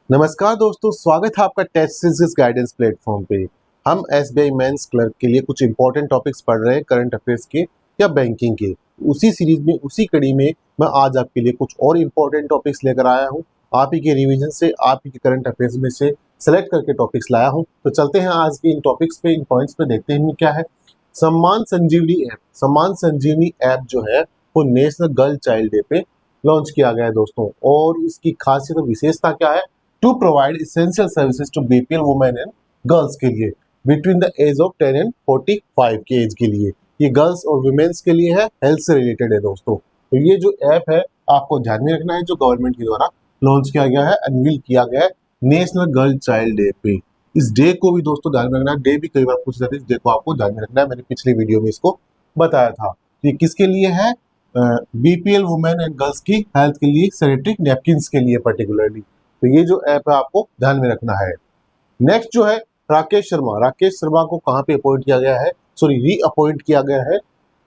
नमस्कार दोस्तों, स्वागत है आपका टेस्ट सीरीज गाइडेंस प्लेटफॉर्म पे। हम एसबीआई मेंस क्लर्क के लिए कुछ इंपॉर्टेंट टॉपिक्स पढ़ रहे हैं, करंट अफेयर्स के या बैंकिंग के। उसी सीरीज में, उसी कड़ी में मैं आज आपके लिए कुछ और इंपॉर्टेंट टॉपिक्स लेकर आया हूँ। आप ही के रिवीजन से, आप ही के करंट अफेयर्स में से सेलेक्ट करके टॉपिक्स लाया हूँ। तो चलते हैं आज के इन टॉपिक्स पे, इन पॉइंट्स पे, देखते हैं क्या है। सम्मान संजीवनी ऐप। सम्मान संजीवनी ऐप जो है वो नेशनल गर्ल चाइल्ड डे पे लॉन्च किया गया है दोस्तों। और इसकी खासियत और विशेषता क्या है? To provide essential services to BPL women and girls के लिए between the age of 10 and 45 के एज के लिए। ये गर्ल्स और वुमेन्स के लिए है, हेल्थ से रिलेटेड है दोस्तों। तो ये जो ऐप है आपको ध्यान में रखना है, जो गवर्नमेंट के द्वारा लॉन्च किया गया है, अनवील किया गया है नेशनल गर्ल चाइल्ड डे पे। इस डे को भी दोस्तों ध्यान में रखना है। डे भी कई बार पूछ जाते हैं, इस डे को आपको ध्यान में रखना है। मैंने पिछले वीडियो में इसको बताया था। ये किसके लिए है? बीपीएल वुमेन एंड गर्ल्स की हेल्थ के लिए, सैनिटरी नैपकिन्स के लिए पर्टिकुलरली। तो ये जो ऐप है आपको ध्यान में रखना है। नेक्स्ट जो है राकेश शर्मा। राकेश शर्मा को कहाँ पे अपॉइंट किया गया है? री अपॉइंट किया गया है,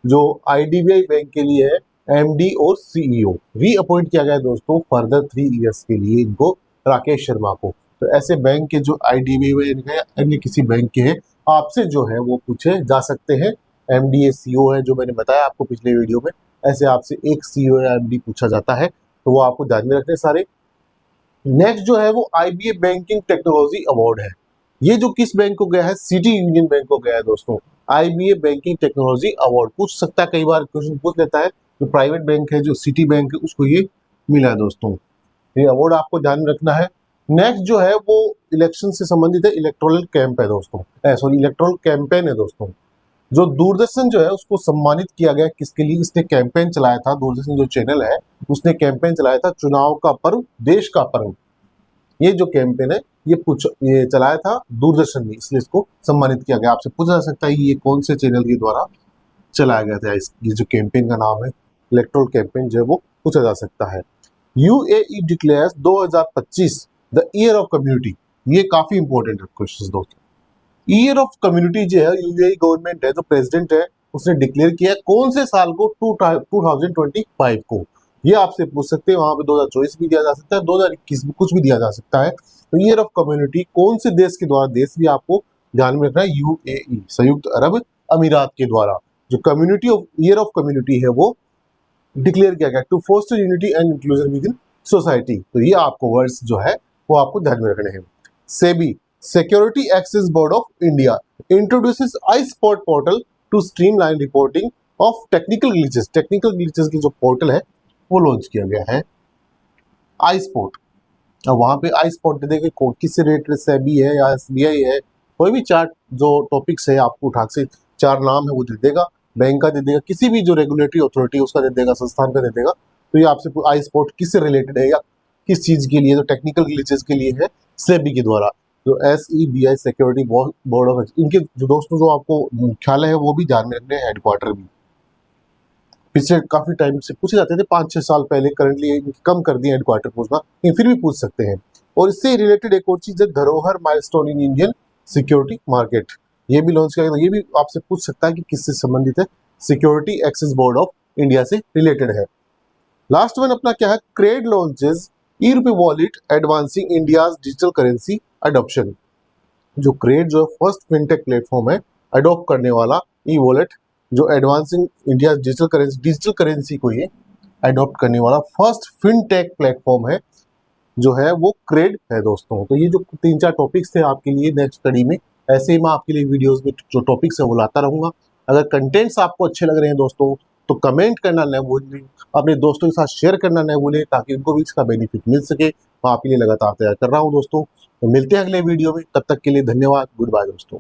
जो आईडीबीआई बैंक के लिए है, एमडी और सीईओ। री अपॉइंट किया गया है दोस्तों फर्दर 3 इयर्स के लिए इनको, राकेश शर्मा को। तो ऐसे बैंक के जो आईडीबीआई है, अन्य किसी बैंक के हैं, आपसे जो है वो पूछे जा सकते हैं। एमडी सीईओ है, जो मैंने बताया आपको पिछले वीडियो में, ऐसे आपसे एक सीईओ या एमडी पूछा जाता है। तो वो आपको ध्यान में रखने सारे। नेक्स्ट जो है वो आईबीए बैंकिंग टेक्नोलॉजी अवार्ड है। ये जो किस बैंक को गया है? सिटी यूनियन बैंक को गया है दोस्तों। आईबीए बैंकिंग टेक्नोलॉजी अवार्ड पूछ सकता है, कई बार क्वेश्चन पूछ लेता है। जो प्राइवेट बैंक है, जो सिटी बैंक है, उसको ये मिला है दोस्तों। ये अवार्ड आपको ध्यान में रखना है। नेक्स्ट जो है वो इलेक्शन से संबंधित है, इलेक्टोरल कैंप है दोस्तों, इलेक्टोरल कैंपेन है दोस्तों। जो दूरदर्शन जो है उसको सम्मानित किया गया, किसके लिए? इसने कैंपेन चलाया था, दूरदर्शन जो चैनल है उसने कैंपेन चलाया था, चुनाव का पर्व देश का पर्व। ये जो कैंपेन है ये चलाया था दूरदर्शन ने, इसलिए इसको सम्मानित किया गया। आपसे पूछा जा सकता है ये कौन से चैनल के द्वारा चलाया गया था? ये जो कैंपेन का नाम है इलेक्टोरल कैंपेन जो है वो पूछा जा सकता है। UAE declares 2025 the year of community. ये काफी इंपॉर्टेंट है क्वेश्चन दोस्तों। ईयर ऑफ कम्युनिटी जो है, यूएई गवर्नमेंट है, जो प्रेसिडेंट है, उसने डिक्लेयर किया है कौन से साल को? 2025 को। ये आपसे पूछ सकते हैं। वहां पे 2024 भी दिया जा सकता है, 2021 भी, कुछ भी दिया जा सकता है। तो ईयर ऑफ कम्युनिटी कौन से देश के द्वारा? देश भी आपको ध्यान में रखना है, यूएई, संयुक्त अरब अमीरात के द्वारा जो community of year of community है वो डिक्लेयर किया गया, to foster unity and inclusion within society. तो ये आपको वर्ड्स जो है वो आपको ध्यान में रखने हैं। SEBI, Security Access Board of India, introduces iSpot portal to streamline reporting of technical glitches. Technical glitches की जो पोर्टल है वो लॉन्च किया गया है, iSpot। अब वहाँ पे iSpot दे देंगे किससे रिलेटेड, सेबी है या एसबीआई है, कोई भी चार जो टॉपिक्स है आपको उठा से 4 नाम है वो दे देगा, बैंक का दे देगा, किसी भी जो रेगुलेटरी अथॉरिटी उसका दे देगा, संस्थान का दे देगा। तो ये आपसे iSpot किससे रिलेटेड है या किस चीज के लिए? जो टेक्निकल ग्लिचेस के लिए है, सेबी के द्वारा। जो SEBI सिक्योरिटी बोर्ड ऑफ, इनके जो दोस्तों जो आपको मुख्यालय है वो भी ध्यान में रखने, हेडक्वार्टर भी। पिछले काफी टाइम से पूछे जाते थे, 5-6 साल पहले, करंटली कम कर दिए हेडक्वार्टर पूछना, लेकिन फिर भी पूछ सकते हैं। और इससे रिलेटेड एक और चीज है, धरोहर milestone in Indian security market. ये भी लॉन्च किया गया। ये भी आपसे पूछ सकता है कि किससे संबंधित है, security access board of India से रिलेटेड है। लास्ट वन अपना क्या है? Cred launches e rupee wallet advancing India's digital currency adoption. जो क्रेड जो फर्स्ट फिनटेक प्लेटफॉर्म है अडॉप्ट करने वाला ई वॉलेट, जो एडवांसिंग इंडिया डिजिटल करेंसी को ये अडॉप्ट करने वाला फर्स्ट फिनटेक प्लेटफॉर्म है, जो है वो क्रेड है दोस्तों। तो ये जो 3-4 टॉपिक्स थे आपके लिए नेक्स्ट स्टडी में, ऐसे ही मैं आपके लिए वीडियोस में जो टॉपिक्स है वो लाता रहूंगा। अगर कंटेंट्स आपको अच्छे लग रहे हैं दोस्तों तो कमेंट करना न भूलें, अपने दोस्तों के साथ शेयर करना न भूलें, ताकि उनको भी इसका बेनिफिट मिल सके। मैं आपके लिए लगातार तैयार कर रहा हूँ दोस्तों। तो मिलते हैं अगले वीडियो में, तब तक के लिए धन्यवाद, गुड बाय दोस्तों।